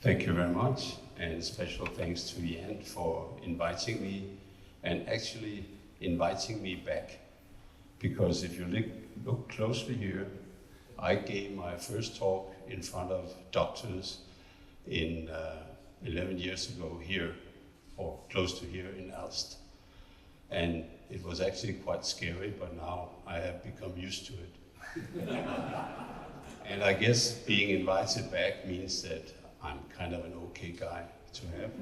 Thank you very much, and special thanks to Jan for inviting me, and actually inviting me back. Because if you look closely here, I gave my first talk in front of doctors in 11 years ago here, or close to here in Aalst. And it was actually quite scary, but now I have become used to it. And I guess being invited back means that I'm kind of an okay guy to have.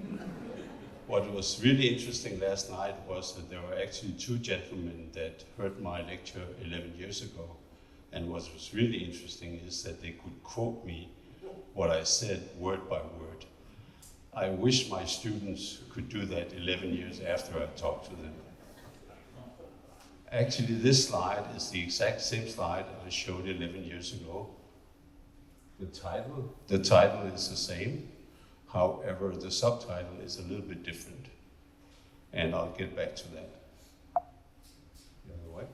What was really interesting last night was that there were actually two gentlemen that heard my lecture 11 years ago. And what was really interesting is that they could quote me what I said word by word. I wish my students could do that 11 years after I talked to them. Actually, this slide is the exact same slide I showed 11 years ago. The title is the same. However, the subtitle is a little bit different. And I'll get back to that. The other way.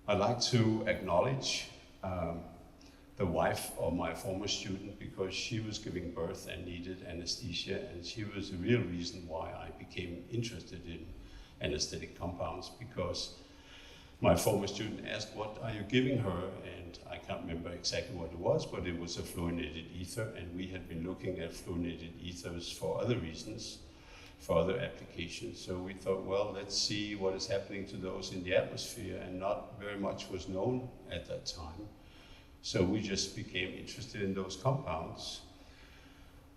I'd like to acknowledge the wife of my former student because she was giving birth and needed anesthesia, and she was the real reason why I became interested in anesthetic compounds, because my former student asked, what are you giving her? And I can't remember exactly what it was, but it was a fluorinated ether, and we had been looking at fluorinated ethers for other reasons, for other applications. So we thought, well, let's see what is happening to those in the atmosphere, and not very much was known at that time. So we just became interested in those compounds.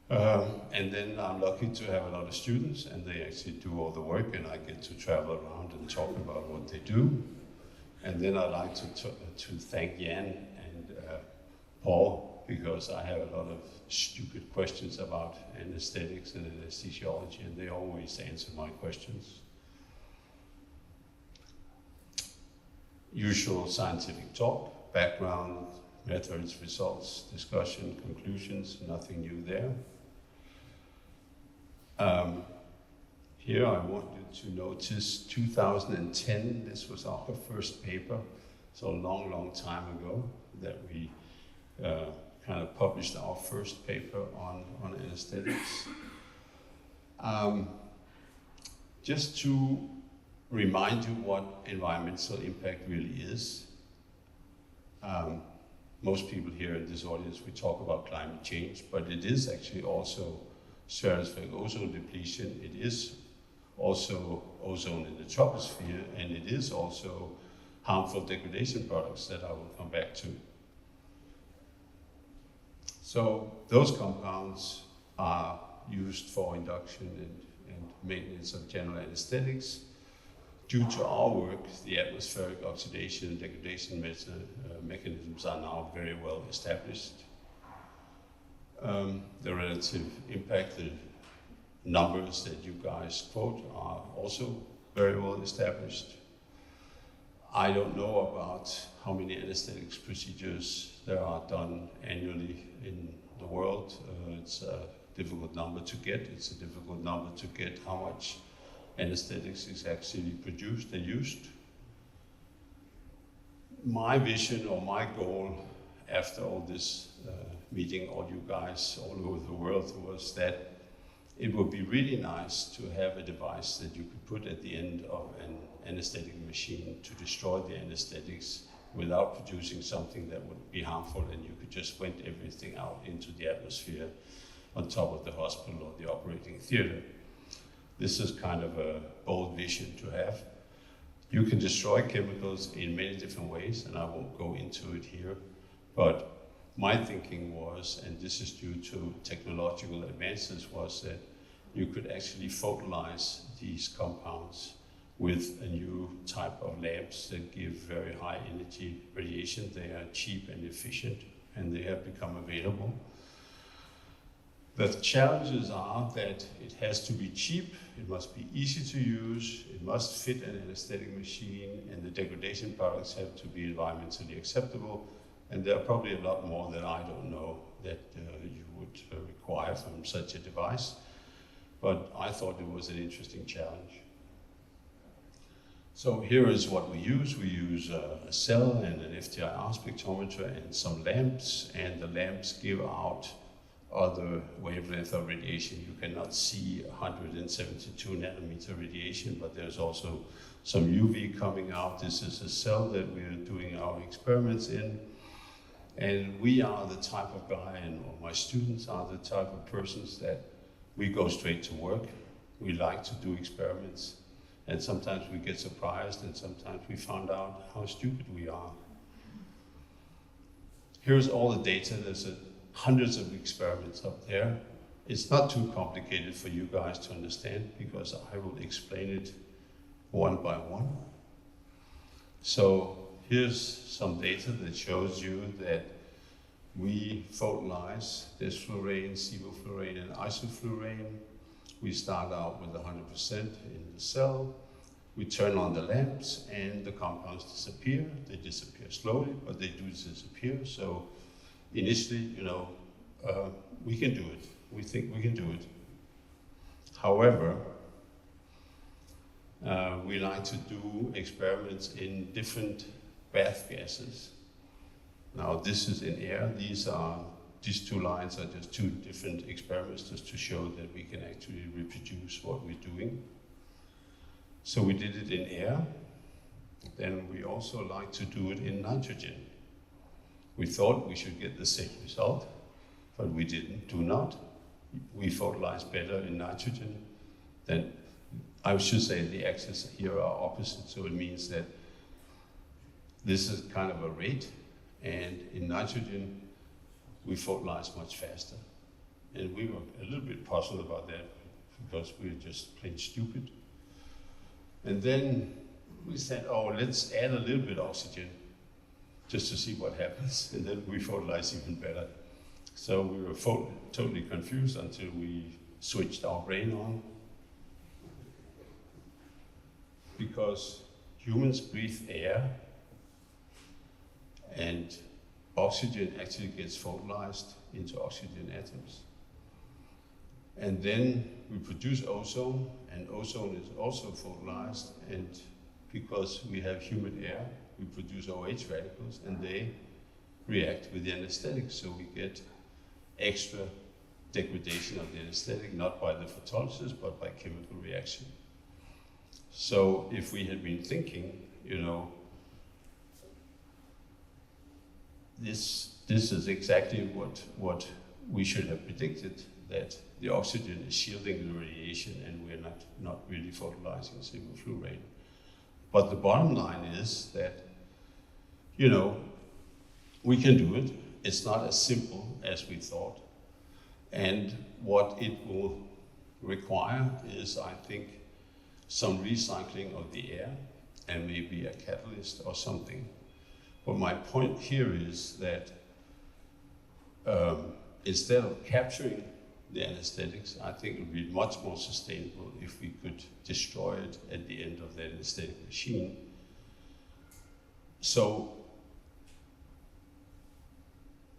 And then I'm lucky to have a lot of students, and they actually do all the work, and I get to travel around and talk about what they do. And then I'd like to thank Jan and Paul, because I have a lot of stupid questions about anesthetics and anesthesiology, and they always answer my questions. Usual scientific talk, background, methods, results, discussion, conclusions, nothing new there. Here I want you to notice 2010, this was our first paper, so a long, long time ago that we kind of published our first paper on anesthetics. Just to remind you what environmental impact really is. Most people here in this audience, we talk about climate change, but it is actually also stratospheric ozone depletion. It is also ozone in the troposphere, and it is also harmful degradation products that I will come back to. So those compounds are used for induction and maintenance of general anesthetics. Due to our work, the atmospheric oxidation and degradation mechanisms are now very well established. The relative impact, the numbers that you guys quote are also very well established. I don't know about how many anesthetics procedures there are done annually in the world. It's a difficult number to get. It's a difficult number to get how much anesthetics is actually produced and used. My vision or my goal after all this meeting all you guys all over the world was that it would be really nice to have a device that you could put at the end of an anesthetic machine to destroy the anesthetics without producing something that would be harmful, and you could just vent everything out into the atmosphere on top of the hospital or the operating theater. This is kind of a bold vision to have. You can destroy chemicals in many different ways, and I won't go into it here, but my thinking was, and this is due to technological advances, was that you could actually photolize these compounds with a new type of lamps that give very high energy radiation. They are cheap and efficient, and they have become available. The challenges are that it has to be cheap, it must be easy to use, it must fit an anesthetic machine, and the degradation products have to be environmentally acceptable. And there are probably a lot more that I don't know that you would require from such a device. But I thought it was an interesting challenge. So here is what we use. We use a cell and an FTIR spectrometer and some lamps, and the lamps give out other wavelength of radiation. You cannot see 172 nanometer radiation, but there's also some UV coming out. This is a cell that we're doing our experiments in. And we are the type of guy, and my students are the type of persons that we go straight to work. We like to do experiments. And sometimes we get surprised, and sometimes we found out how stupid we are. Here's all the data. There's hundreds of experiments up there. It's not too complicated for you guys to understand because I will explain it one by one. So here's some data that shows you that we photonize desflurane, sevoflurane, and isoflurane. We start out with 100% in the cell. We turn on the lamps and the compounds disappear. They disappear slowly, but they do disappear. So initially, we can do it. We think we can do it. However, we like to do experiments in different bath gases. Now this is in air. These two lines are just two different experiments just to show that we can actually reproduce what we're doing. So we did it in air. Then we also like to do it in nitrogen. We thought we should get the same result, but we do not. We photonize better in nitrogen than, I should say the axes here are opposite, so it means that this is kind of a rate, and in nitrogen, we photonize much faster. And we were a little bit puzzled about that because we were just plain stupid. And then we said, oh, let's add a little bit of oxygen just to see what happens. And then we photonize even better. So we were totally confused until we switched our brain on. Because humans breathe air, and oxygen actually gets photonized into oxygen atoms. And then we produce ozone, and ozone is also photonized, and because we have humid air, we produce OH radicals, and they react with the anesthetic, so we get extra degradation of the anesthetic, not by the photolysis, but by chemical reaction. So if we had been thinking, this is exactly what we should have predicted, that the oxygen is shielding the radiation and we're not really photonizing sevoflurane. But the bottom line is that, we can do it. It's not as simple as we thought. And what it will require is, I think, some recycling of the air and maybe a catalyst or something. But my point here is that instead of capturing the anesthetics, I think it would be much more sustainable if we could destroy it at the end of the anesthetic machine. So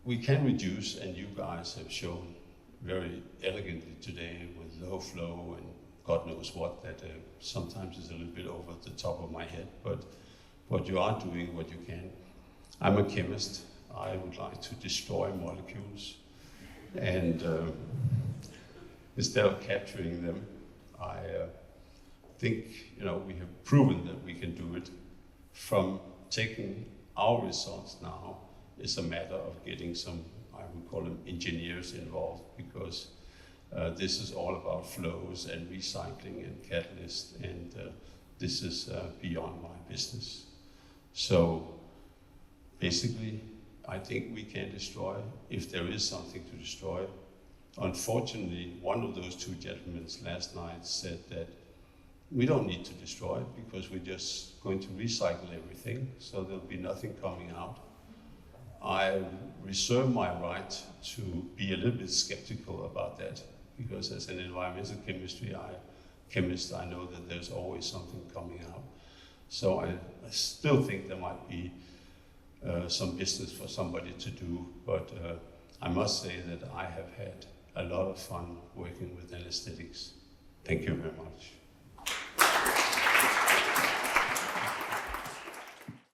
we can reduce, and you guys have shown very elegantly today with low flow and God knows what, that sometimes is a little bit over the top of my head, but what you are doing, what you can. I'm a chemist. I would like to destroy molecules, and instead of capturing them, I think we have proven that we can do it. From taking our results now, it's a matter of getting some, I would call them engineers involved, because this is all about flows and recycling and catalyst, and this is beyond my business. So basically, I think we can destroy if there is something to destroy. Unfortunately, one of those two gentlemen last night said that we don't need to destroy it because we're just going to recycle everything, so there'll be nothing coming out. I reserve my right to be a little bit skeptical about that, because as an environmental chemist, I know that there's always something coming out. So I still think there might be some business for somebody to do, but I must say that I have had a lot of fun working with anesthetics. Thank you very much.